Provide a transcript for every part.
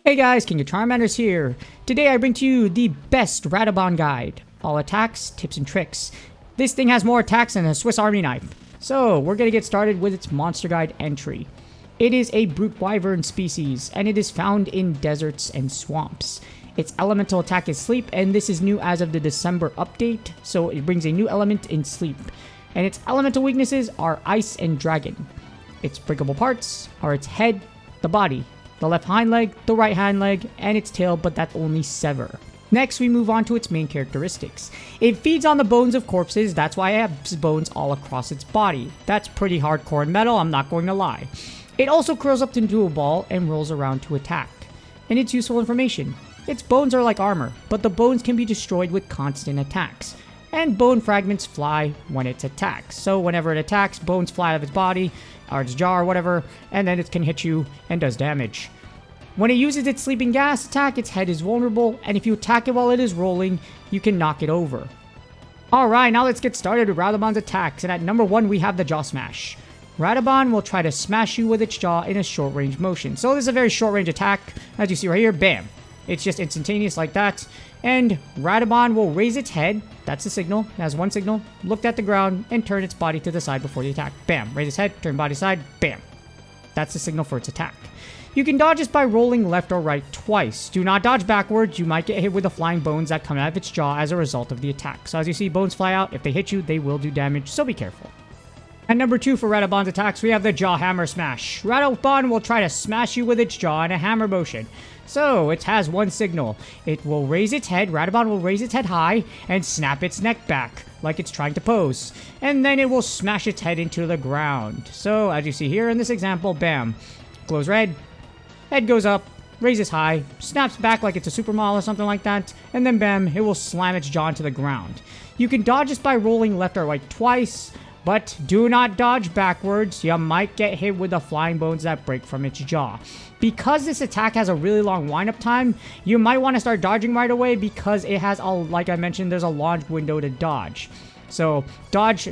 Hey guys, King of Charmanders here. Today I bring to you the best Radobaan guide. All attacks, tips, and tricks. This thing has more attacks than a Swiss Army knife. So, we're gonna get started with its monster guide entry. It is a brute wyvern species, and it is found in deserts and swamps. Its elemental attack is sleep, and this is new as of the December update, so it brings a new element in sleep. And its elemental weaknesses are ice and dragon. Its breakable parts are its head, the body, the left hind leg, the right hind leg, and its tail, but that's only sever. Next, we move on to its main characteristics. It feeds on the bones of corpses, that's why it has bones all across its body. That's pretty hardcore and metal, I'm not going to lie. It also curls up into a ball and rolls around to attack. And it's useful information. Its bones are like armor, but the bones can be destroyed with constant attacks. And bone fragments fly when it attacks. So whenever it attacks, bones fly out of its body, or its jaw or whatever, and then it can hit you and does damage. When it uses its sleeping gas attack, its head is vulnerable, and if you attack it while it is rolling, you can knock it over. Alright, now let's get started with Radobaan's attacks, and at number 1 we have the Jaw Smash. Radobaan will try to smash you with its jaw in a short range motion. So this is a very short range attack, as you see right here, bam. It's just instantaneous like that. And Radobaan will raise its head, that's the signal, it has one signal, look at the ground, and turn its body to the side before the attack. Bam, raise its head, turn body side, bam. That's the signal for its attack. You can dodge this by rolling left or right twice. Do not dodge backwards, you might get hit with the flying bones that come out of its jaw as a result of the attack. So as you see, bones fly out, if they hit you, they will do damage, so be careful. At number 2 for Radobaan's attacks, we have the Jaw Hammer Smash. Radobaan will try to smash you with its jaw in a hammer motion. So, it has one signal. It will raise its head, Radobaan will raise its head high, and snap its neck back, like it's trying to pose. And then it will smash its head into the ground. So, as you see here in this example, bam. Glows red, head goes up, raises high, snaps back like it's a supermodel or something like that, and then bam, it will slam its jaw into the ground. You can dodge this by rolling left or right twice, but do not dodge backwards, you might get hit with the flying bones that break from its jaw. Because this attack has a really long wind-up time, you might want to start dodging right away because it has, like I mentioned, there's a long window to dodge. So dodge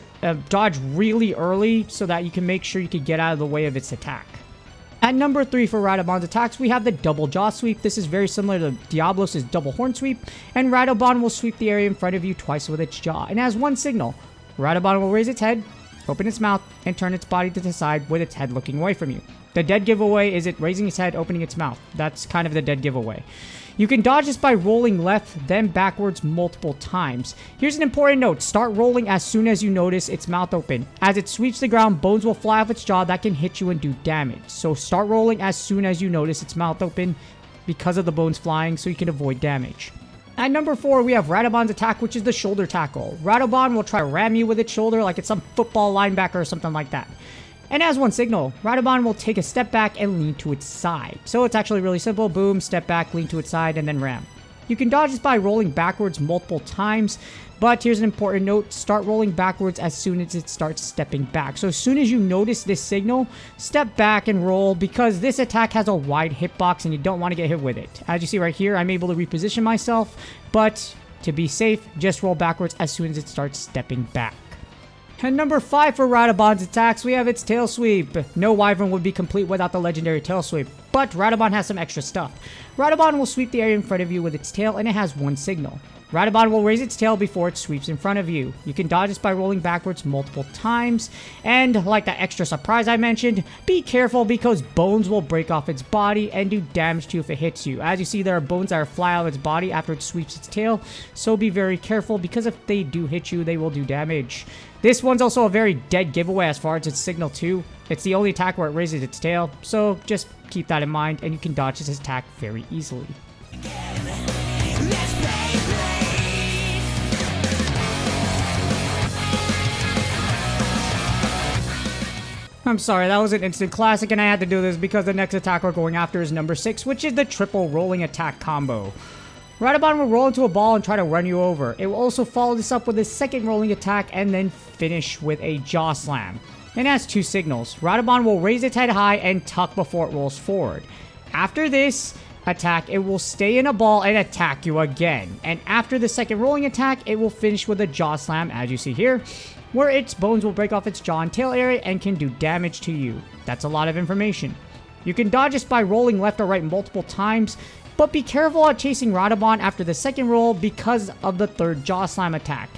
really early so that you can make sure you can get out of the way of its attack. At number 3 for Radobaan's attacks, we have the Double Jaw Sweep. This is very similar to Diablos' Double Horn Sweep, and Radobaan will sweep the area in front of you twice with its jaw, and has one signal. Radobaan will raise its head, open its mouth, and turn its body to the side with its head looking away from you. The dead giveaway is it raising its head, opening its mouth. That's kind of the dead giveaway. You can dodge this by rolling left, then backwards multiple times. Here's an important note. Start rolling as soon as you notice its mouth open. As it sweeps the ground, bones will fly off its jaw that can hit you and do damage. So start rolling as soon as you notice its mouth open because of the bones flying so you can avoid damage. At number 4, we have Radobaan's attack, which is the shoulder tackle. Radobaan will try to ram you with its shoulder like it's some football linebacker or something like that. And as one signal, Radobaan will take a step back and lean to its side. So it's actually really simple. Boom, step back, lean to its side, and then ram. You can dodge this by rolling backwards multiple times, but here's an important note. Start rolling backwards as soon as it starts stepping back. So as soon as you notice this signal, step back and roll because this attack has a wide hitbox and you don't want to get hit with it. As you see right here, I'm able to reposition myself, but to be safe, just roll backwards as soon as it starts stepping back. And number 5 for Radobaan's attacks, we have its Tail Sweep. No wyvern would be complete without the legendary Tail Sweep, but Radobaan has some extra stuff. Radobaan will sweep the area in front of you with its tail, and it has one signal. Radobaan will raise its tail before it sweeps in front of you. You can dodge this by rolling backwards multiple times, and like that extra surprise I mentioned, be careful because bones will break off its body and do damage to you if it hits you. As you see, there are bones that fly out of its body after it sweeps its tail, so be very careful because if they do hit you, they will do damage. This one's also a very dead giveaway as far as its signal too. It's the only attack where it raises its tail, so just keep that in mind and you can dodge this attack very easily. I'm sorry, that was an instant classic and I had to do this because the next attack we're going after is number 6, which is the triple rolling attack combo. Radobaan will roll into a ball and try to run you over. It will also follow this up with a second rolling attack and then finish with a jaw slam. It has two signals. Radobaan will raise its head high and tuck before it rolls forward. After this attack, it will stay in a ball and attack you again. And after the second rolling attack, it will finish with a jaw slam, as you see here, where its bones will break off its jaw and tail area and can do damage to you. That's a lot of information. You can dodge this by rolling left or right multiple times, but be careful at chasing Radobaan after the second roll because of the third jaw slam attack,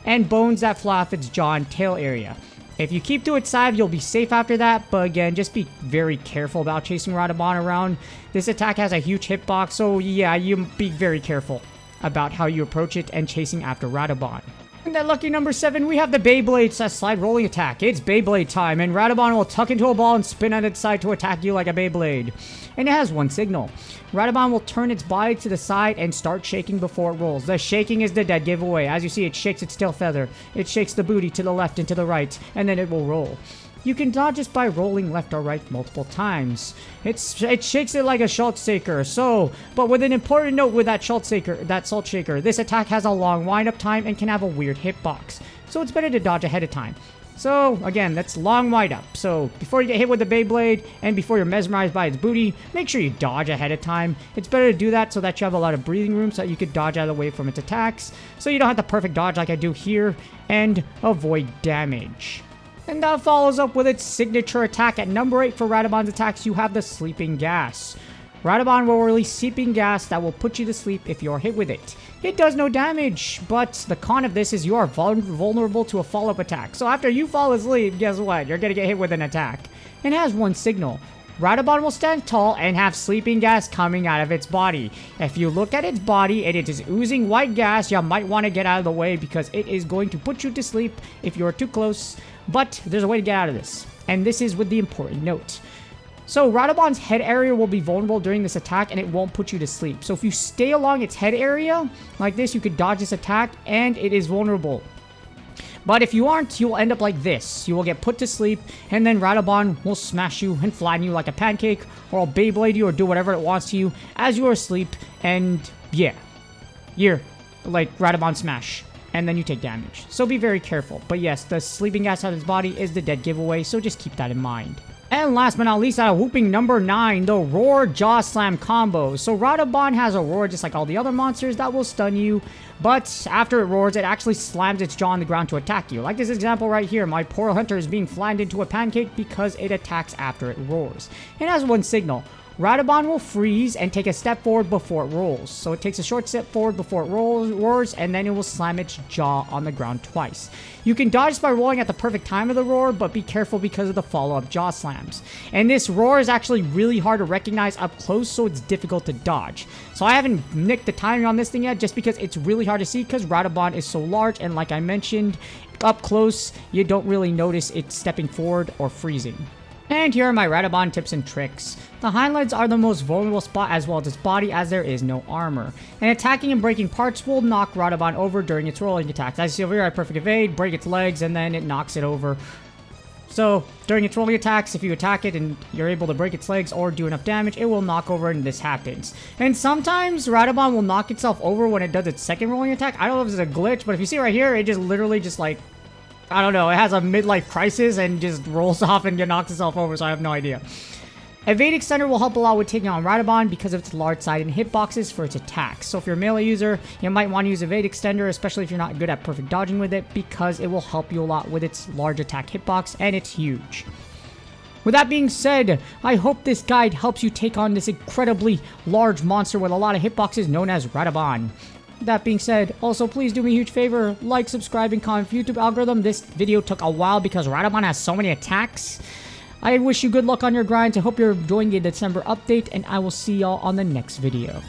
and bones that fly off its jaw and tail area. If you keep to its side, you'll be safe after that, but again, just be very careful about chasing Radobaan around. This attack has a huge hitbox, so yeah, you be very careful about how you approach it and chasing after Radobaan. And at lucky number 7, we have the Beyblade's slide rolling attack. It's Beyblade time, and Radobaan will tuck into a ball and spin on its side to attack you like a Beyblade. And it has one signal. Radobaan will turn its body to the side and start shaking before it rolls. The shaking is the dead giveaway. As you see, it shakes its tail feather. It shakes the booty to the left and to the right, and then it will roll. You can dodge this by rolling left or right multiple times. It shakes it like a salt shaker. But with an important note with that salt shaker, this attack has a long wind-up time and can have a weird hitbox. So it's better to dodge ahead of time. So again, that's long wind-up. So before you get hit with the Beyblade and before you're mesmerized by its booty, make sure you dodge ahead of time. It's better to do that so that you have a lot of breathing room so that you could dodge out of the way from its attacks. So you don't have the perfect dodge like I do here and avoid damage. And that follows up with its signature attack. At number 8 for Radobaan's attacks, you have the Sleeping Gas. Radobaan will release sleeping gas that will put you to sleep if you're hit with it. It does no damage, but the con of this is you are vulnerable to a follow-up attack. So after you fall asleep, guess what? You're gonna get hit with an attack. It has one signal. Radobaan will stand tall and have sleeping gas coming out of its body. If you look at its body and it is oozing white gas, you might want to get out of the way because it is going to put you to sleep if you're too close. But there's a way to get out of this, and this is with the important note. So Radobaan's head area will be vulnerable during this attack and it won't put you to sleep. So if you stay along its head area like this, you could dodge this attack and it is vulnerable. But if you aren't, you will end up like this. You will get put to sleep, and then Radobaan will smash you and flatten you like a pancake, or it'll Beyblade you or do whatever it wants to you as you are asleep, and yeah. You're like Radobaan smash. And then you take damage. So be very careful. But yes, the sleeping gas out of his body is the dead giveaway, so just keep that in mind. And last but not least, at a whooping number 9, the Roar Jaw Slam combo. So Radobaan has a roar just like all the other monsters that will stun you, but after it roars, it actually slams its jaw on the ground to attack you. Like this example right here, my poor hunter is being flattened into a pancake because it attacks after it roars. It has one signal. Radobaan will freeze and take a step forward before it rolls. So it takes a short step forward before it roars, and then it will slam its jaw on the ground twice. You can dodge by rolling at the perfect time of the roar, but be careful because of the follow-up jaw slams. And this roar is actually really hard to recognize up close, so it's difficult to dodge. So I haven't nicked the timing on this thing yet, just because it's really hard to see because Radobaan is so large, and like I mentioned, up close, you don't really notice it stepping forward or freezing. And here are my Radobaan tips and tricks. The highlights are the most vulnerable spot as well as its body, as there is no armor. And attacking and breaking parts will knock Radobaan over during its rolling attacks. As you see over here, I perfect evade, break its legs, and then it knocks it over. So during its rolling attacks, if you attack it and you're able to break its legs or do enough damage, it will knock over, and this happens. And sometimes Radobaan will knock itself over when it does its second rolling attack. I don't know if it's a glitch, but if you see right here, it just literally just like, I don't know, it has a midlife crisis and just rolls off and knocks itself over, so I have no idea. Evade Extender will help a lot with taking on Radobaan because of its large side and hitboxes for its attacks. So if you're a melee user, you might want to use Evade Extender, especially if you're not good at perfect dodging with it, because it will help you a lot with its large attack hitbox, and it's huge. With that being said, I hope this guide helps you take on this incredibly large monster with a lot of hitboxes known as Radobaan. That being said, also please do me a huge favor, like, subscribe, and comment for YouTube algorithm. This video took a while because Radobaan has so many attacks. I wish you good luck on your grinds. I hope you're enjoying the December update, and I will see y'all on the next video.